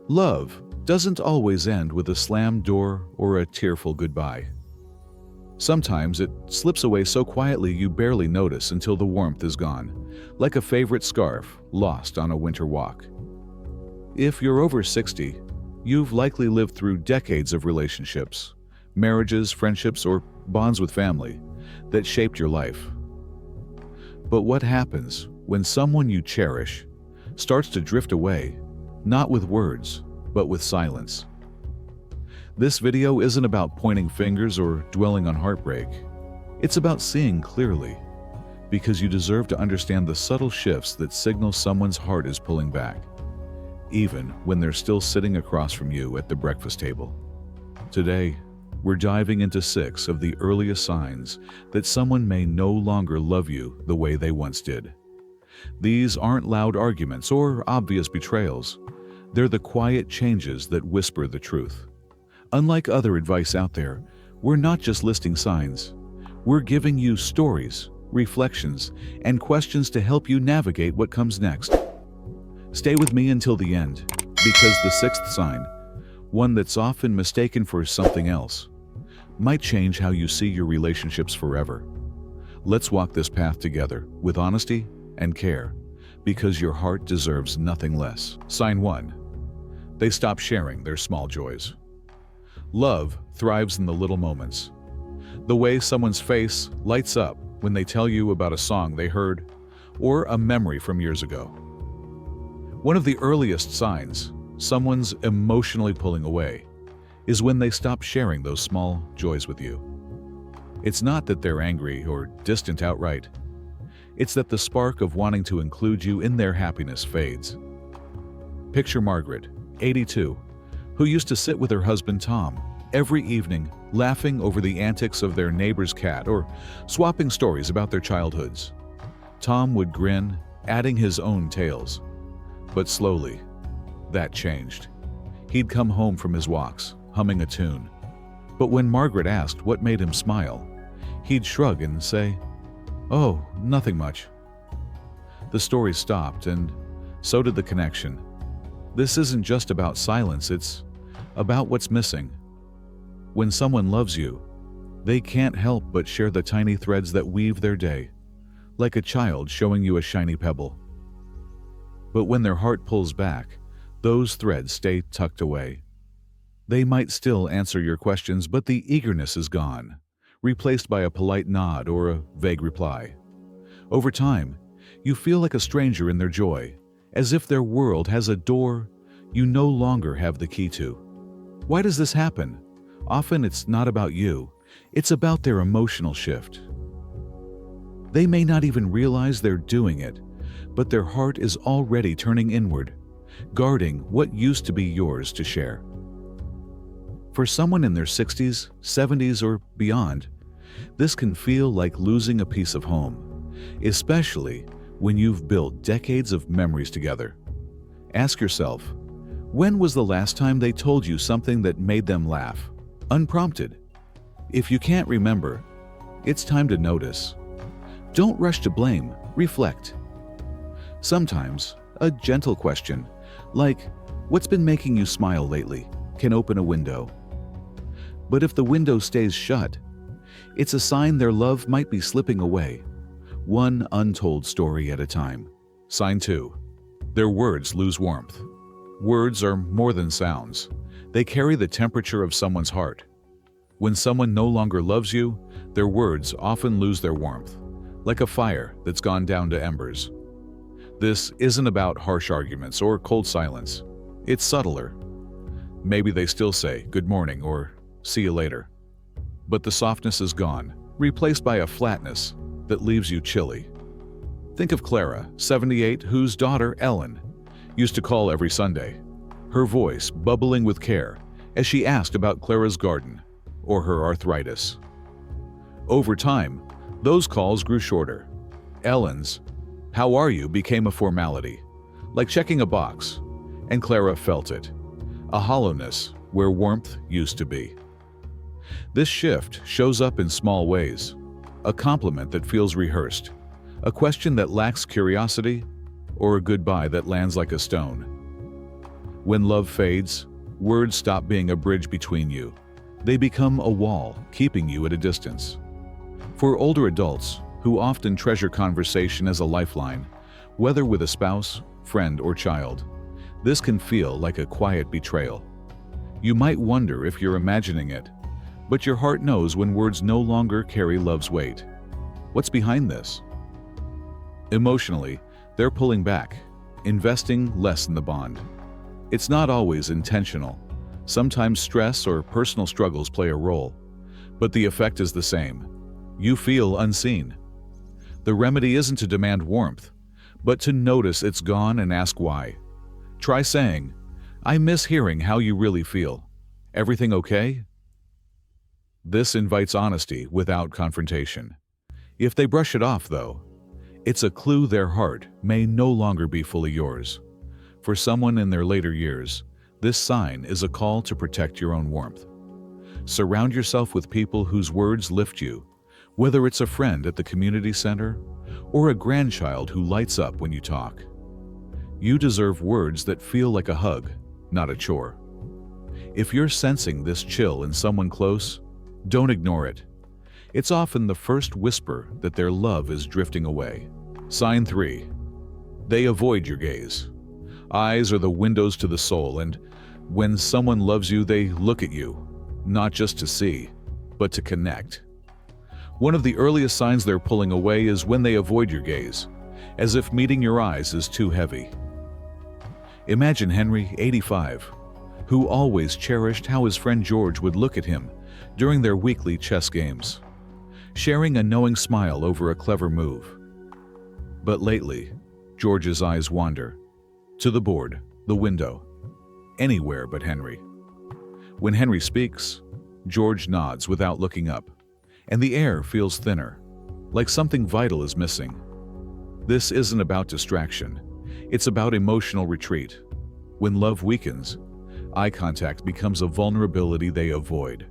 Love doesn't always end with a slammed door or a tearful goodbye. Sometimes it slips away so quietly you barely notice until the warmth is gone, like a favorite scarf lost on a winter walk. If you're over 60, you've likely lived through decades of relationships, marriages, friendships, or bonds with family that shaped your life. But what happens when someone you cherish starts to drift away, not with words, but with silence? This video isn't about pointing fingers or dwelling on heartbreak. It's about seeing clearly, because you deserve to understand the subtle shifts that signal someone's heart is pulling back, even when they're still sitting across from you at the breakfast table. Today, we're diving into 6 of the earliest signs that someone may no longer love you the way they once did. These aren't loud arguments or obvious betrayals. They're the quiet changes that whisper the truth. Unlike other advice out there, we're not just listing signs. We're giving you stories, reflections, and questions to help you navigate what comes next. Stay with me until the end, because the 6th sign, one that's often mistaken for something else, might change how you see your relationships forever. Let's walk this path together with honesty and care, because your heart deserves nothing less. Sign 1. They stop sharing their small joys. Love thrives in the little moments. The way someone's face lights up when they tell you about a song they heard or a memory from years ago. One of the earliest signs someone's emotionally pulling away is when they stop sharing those small joys with you. It's not that they're angry or distant outright. It's that the spark of wanting to include you in their happiness fades. Picture Margaret, 82, who used to sit with her husband Tom every evening, laughing over the antics of their neighbor's cat or swapping stories about their childhoods. Tom would grin, adding his own tales. But slowly, that changed. He'd come home from his walks, humming a tune. But when Margaret asked what made him smile, he'd shrug and say, "Oh, nothing much." The story stopped, and so did the connection. This isn't just about silence, it's about what's missing. When someone loves you, they can't help but share the tiny threads that weave their day, like a child showing you a shiny pebble. But when their heart pulls back, those threads stay tucked away. They might still answer your questions, but the eagerness is gone, replaced by a polite nod or a vague reply. Over time, you feel like a stranger in their joy, as if their world has a door you no longer have the key to. Why does this happen? Often it's not about you, it's about their emotional shift. They may not even realize they're doing it, but their heart is already turning inward, guarding what used to be yours to share. For someone in their 60s, 70s, or beyond, this can feel like losing a piece of home, especially when you've built decades of memories together. Ask yourself, when was the last time they told you something that made them laugh, unprompted? If you can't remember, it's time to notice. Don't rush to blame, reflect. Sometimes, a gentle question, like, "What's been making you smile lately?" can open a window. But if the window stays shut, it's a sign their love might be slipping away, one untold story at a time. Sign 2. Their words lose warmth. Words are more than sounds. They carry the temperature of someone's heart. When someone no longer loves you, their words often lose their warmth, like a fire that's gone down to embers. This isn't about harsh arguments or cold silence. It's subtler. Maybe they still say good morning or see you later. But the softness is gone, replaced by a flatness that leaves you chilly. Think of Clara, 78, whose daughter, Ellen, used to call every Sunday, her voice bubbling with care as she asked about Clara's garden or her arthritis. Over time, those calls grew shorter. Ellen's "How are you?" became a formality, like checking a box, and Clara felt it, a hollowness where warmth used to be. This shift shows up in small ways: a compliment that feels rehearsed, a question that lacks curiosity, or a goodbye that lands like a stone. When love fades, words stop being a bridge between you. They become a wall, keeping you at a distance. For older adults, who often treasure conversation as a lifeline, whether with a spouse, friend, or child, this can feel like a quiet betrayal. You might wonder if you're imagining it, but your heart knows when words no longer carry love's weight. What's behind this? Emotionally, they're pulling back, investing less in the bond. It's not always intentional. Sometimes stress or personal struggles play a role, but the effect is the same. You feel unseen. The remedy isn't to demand warmth, but to notice it's gone and ask why. Try saying, "I miss hearing how you really feel. Everything okay?" This invites honesty without confrontation. If they brush it off, though, it's a clue their heart may no longer be fully yours. For someone in their later years, this sign is a call to protect your own warmth. Surround yourself with people whose words lift you, whether it's a friend at the community center or a grandchild who lights up when you talk. You deserve words that feel like a hug, not a chore. If you're sensing this chill in someone close, don't ignore it. It's often the first whisper that their love is drifting away. Sign 3. They avoid your gaze. Eyes are the windows to the soul, and when someone loves you, they look at you, not just to see, but to connect. One of the earliest signs they're pulling away is when they avoid your gaze, as if meeting your eyes is too heavy. Imagine Henry, 85, who always cherished how his friend George would look at him during their weekly chess games, sharing a knowing smile over a clever move. But lately, George's eyes wander to the board, the window, anywhere but Henry. When Henry speaks, George nods without looking up, and the air feels thinner, like something vital is missing. This isn't about distraction. It's about emotional retreat. When love weakens, eye contact becomes a vulnerability they avoid,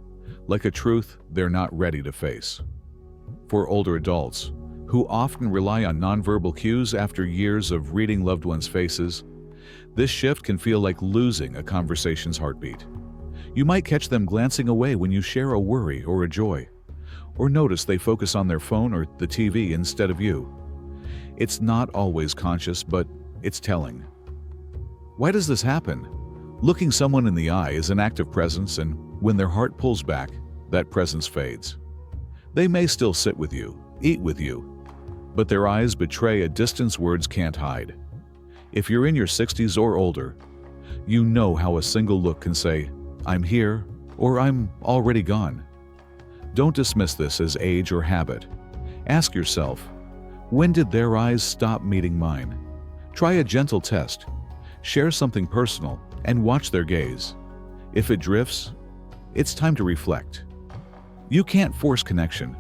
like a truth they're not ready to face. For older adults, who often rely on nonverbal cues after years of reading loved ones' faces, this shift can feel like losing a conversation's heartbeat. You might catch them glancing away when you share a worry or a joy, or notice they focus on their phone or the TV instead of you. It's not always conscious, but it's telling. Why does this happen? Looking someone in the eye is an act of presence, and when their heart pulls back, that presence fades. They may still sit with you, eat with you, but their eyes betray a distance words can't hide. If you're in your 60s or older, you know how a single look can say, "I'm here," or "I'm already gone." Don't dismiss this as age or habit. Ask yourself, when did their eyes stop meeting mine? Try a gentle test. Share something personal and watch their gaze. If it drifts, it's time to reflect. You can't force connection,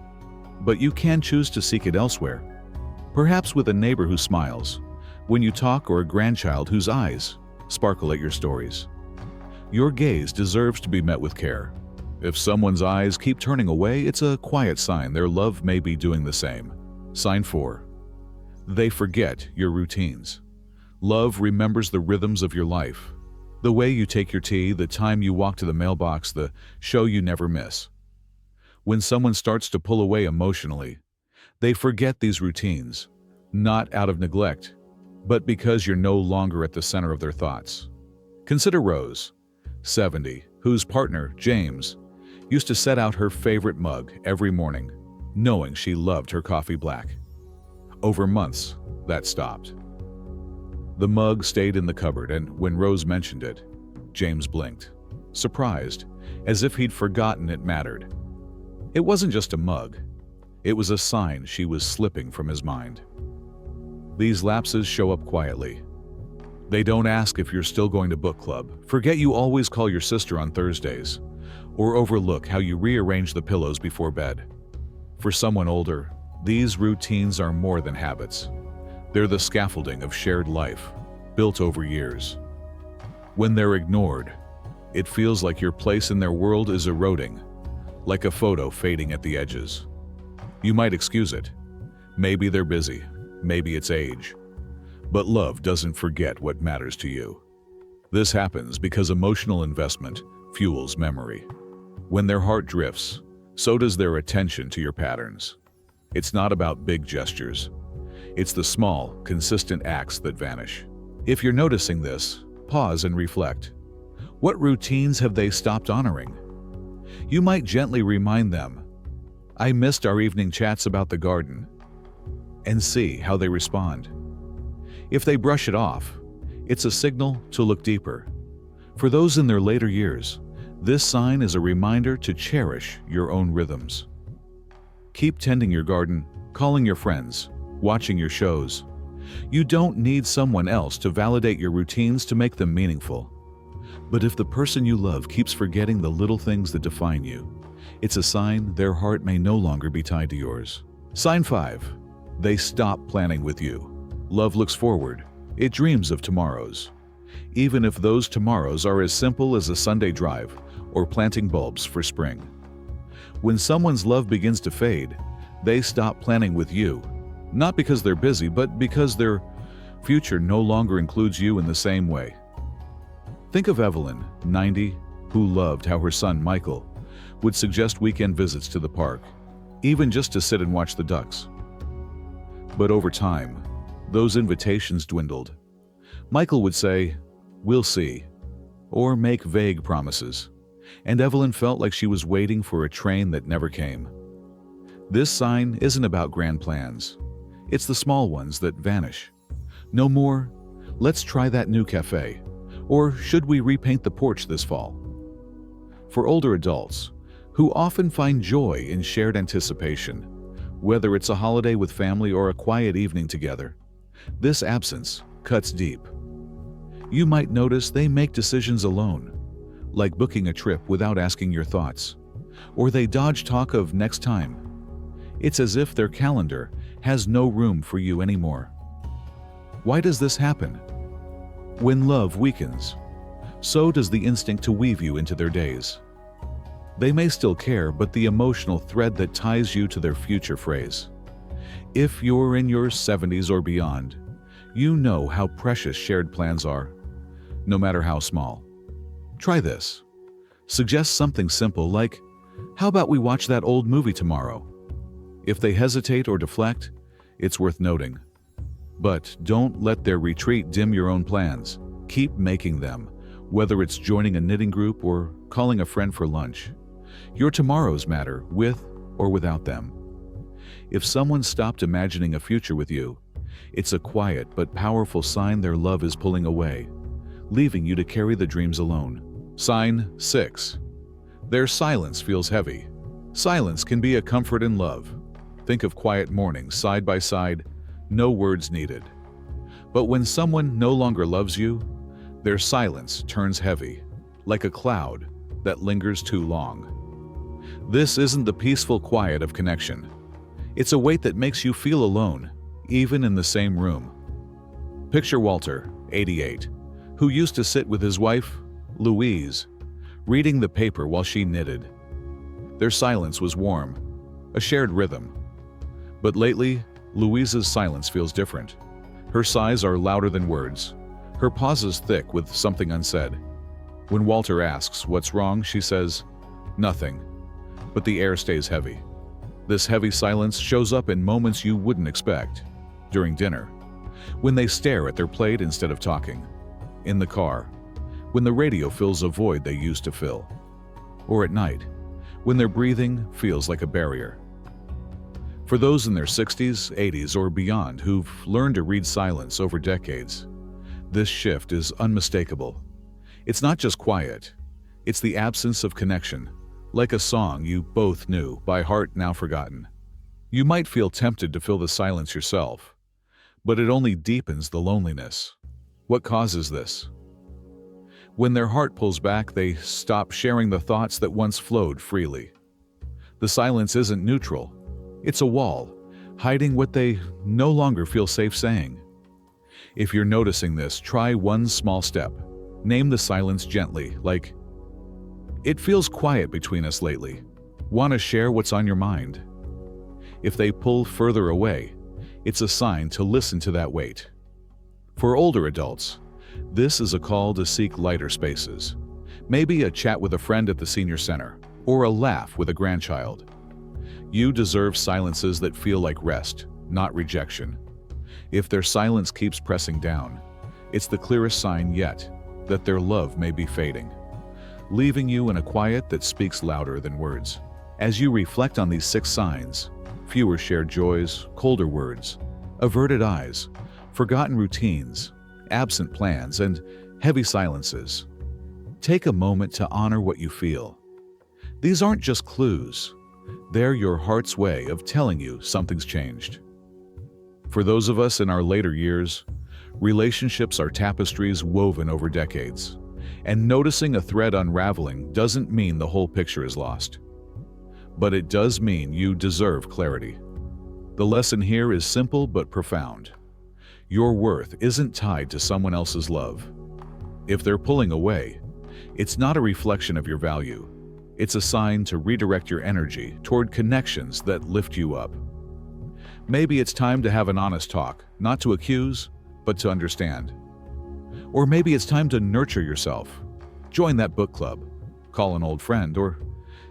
but you can choose to seek it elsewhere. Perhaps with a neighbor who smiles when you talk, or a grandchild whose eyes sparkle at your stories. Your gaze deserves to be met with care. If someone's eyes keep turning away, it's a quiet sign their love may be doing the same. Sign 4. They forget your routines. Love remembers the rhythms of your life. The way you take your tea, the time you walk to the mailbox, the show you never miss. When someone starts to pull away emotionally, they forget these routines, not out of neglect, but because you're no longer at the center of their thoughts. Consider Rose, 70, whose partner, James, used to set out her favorite mug every morning, knowing she loved her coffee black. Over months, that stopped. The mug stayed in the cupboard, and when Rose mentioned it, James blinked, surprised, as if he'd forgotten it mattered. It wasn't just a mug. It was a sign she was slipping from his mind. These lapses show up quietly. They don't ask if you're still going to book club, forget you always call your sister on Thursdays, or overlook how you rearrange the pillows before bed. For someone older, these routines are more than habits. They're the scaffolding of shared life, built over years. When they're ignored, it feels like your place in their world is eroding, like a photo fading at the edges. You might excuse it. Maybe they're busy. Maybe it's age. But love doesn't forget what matters to you. This happens because emotional investment fuels memory. When their heart drifts, so does their attention to your patterns. It's not about big gestures. It's the small, consistent acts that vanish. If you're noticing this, pause and reflect. What routines have they stopped honoring? You might gently remind them, "I missed our evening chats about the garden," and see how they respond. If they brush it off, it's a signal to look deeper. For those in their later years, this sign is a reminder to cherish your own rhythms. Keep tending your garden, calling your friends, watching your shows. You don't need someone else to validate your routines to make them meaningful. But if the person you love keeps forgetting the little things that define you, it's a sign their heart may no longer be tied to yours. Sign 5. They stop planning with you. Love looks forward. It dreams of tomorrows. Even if those tomorrows are as simple as a Sunday drive or planting bulbs for spring. When someone's love begins to fade, they stop planning with you, not because they're busy, but because their future no longer includes you in the same way. Think of Evelyn, 90, who loved how her son, Michael, would suggest weekend visits to the park, even just to sit and watch the ducks. But over time, those invitations dwindled. Michael would say, "We'll see," or make vague promises, and Evelyn felt like she was waiting for a train that never came. This sign isn't about grand plans. It's the small ones that vanish. No more, "Let's try that new cafe," or "Should we repaint the porch this fall?" For older adults, who often find joy in shared anticipation, whether it's a holiday with family or a quiet evening together, this absence cuts deep. You might notice they make decisions alone, like booking a trip without asking your thoughts, or they dodge talk of next time. It's as if their calendar has no room for you anymore. Why does this happen? When love weakens, so does the instinct to weave you into their days. They may still care, but the emotional thread that ties you to their future frays. If you're in your 70s or beyond, you know how precious shared plans are, no matter how small. Try this. Suggest something simple like, "How about we watch that old movie tomorrow?" If they hesitate or deflect, it's worth noting. But don't let their retreat dim your own plans. Keep making them, whether it's joining a knitting group or calling a friend for lunch. Your tomorrows matter with or without them. If someone stopped imagining a future with you, it's a quiet but powerful sign their love is pulling away, leaving you to carry the dreams alone. Sign 6. Their silence feels heavy. Silence can be a comfort in love. Think of quiet mornings side by side, no words needed. But when someone no longer loves you, their silence turns heavy, like a cloud that lingers too long. This isn't the peaceful quiet of connection. It's a weight that makes you feel alone, even in the same room. Picture Walter, 88, who used to sit with his wife, Louise, reading the paper while she knitted. Their silence was warm, a shared rhythm. But lately, Louise's silence feels different. Her sighs are louder than words, her pauses thick with something unsaid. When Walter asks what's wrong, she says, "Nothing," but the air stays heavy. This heavy silence shows up in moments you wouldn't expect. During dinner, when they stare at their plate instead of talking. In the car, when the radio fills a void they used to fill. Or at night, when their breathing feels like a barrier. For those in their 60s, 80s, or beyond who've learned to read silence over decades, this shift is unmistakable. It's not just quiet, it's the absence of connection, like a song you both knew by heart now forgotten. You might feel tempted to fill the silence yourself, but it only deepens the loneliness. What causes this? When their heart pulls back, they stop sharing the thoughts that once flowed freely. The silence isn't neutral. It's a wall, hiding what they no longer feel safe saying. If you're noticing this, try one small step. Name the silence gently, like, "It feels quiet between us lately. Want to share what's on your mind?" If they pull further away, it's a sign to listen to that weight. For older adults, This is a call to seek lighter spaces. Maybe a chat with a friend at the senior center, or a laugh with a grandchild. You deserve silences that feel like rest, not rejection. If their silence keeps pressing down, it's the clearest sign yet that their love may be fading, leaving you in a quiet that speaks louder than words. As you reflect on these 6 signs, fewer shared joys, colder words, averted eyes, forgotten routines, absent plans, and heavy silences, take a moment to honor what you feel. These aren't just clues. They're your heart's way of telling you something's changed. For those of us in our later years, relationships are tapestries woven over decades, and noticing a thread unraveling doesn't mean the whole picture is lost. But it does mean you deserve clarity. The lesson here is simple but profound. Your worth isn't tied to someone else's love. If they're pulling away, it's not a reflection of your value. It's a sign to redirect your energy toward connections that lift you up. Maybe it's time to have an honest talk, not to accuse, but to understand. Or maybe it's time to nurture yourself. Join that book club, call an old friend, or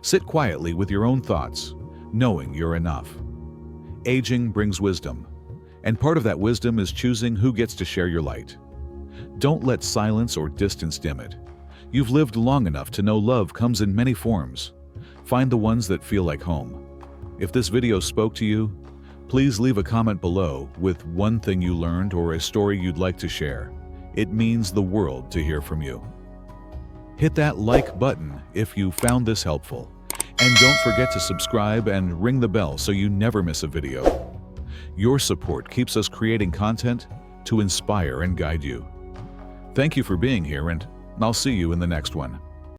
sit quietly with your own thoughts, knowing you're enough. Aging brings wisdom, and part of that wisdom is choosing who gets to share your light. Don't let silence or distance dim it. You've lived long enough to know love comes in many forms. Find the ones that feel like home. If this video spoke to you, please leave a comment below with one thing you learned or a story you'd like to share. It means the world to hear from you. Hit that like button if you found this helpful. And don't forget to subscribe and ring the bell so you never miss a video. Your support keeps us creating content to inspire and guide you. Thank you for being here, and I'll see you in the next one.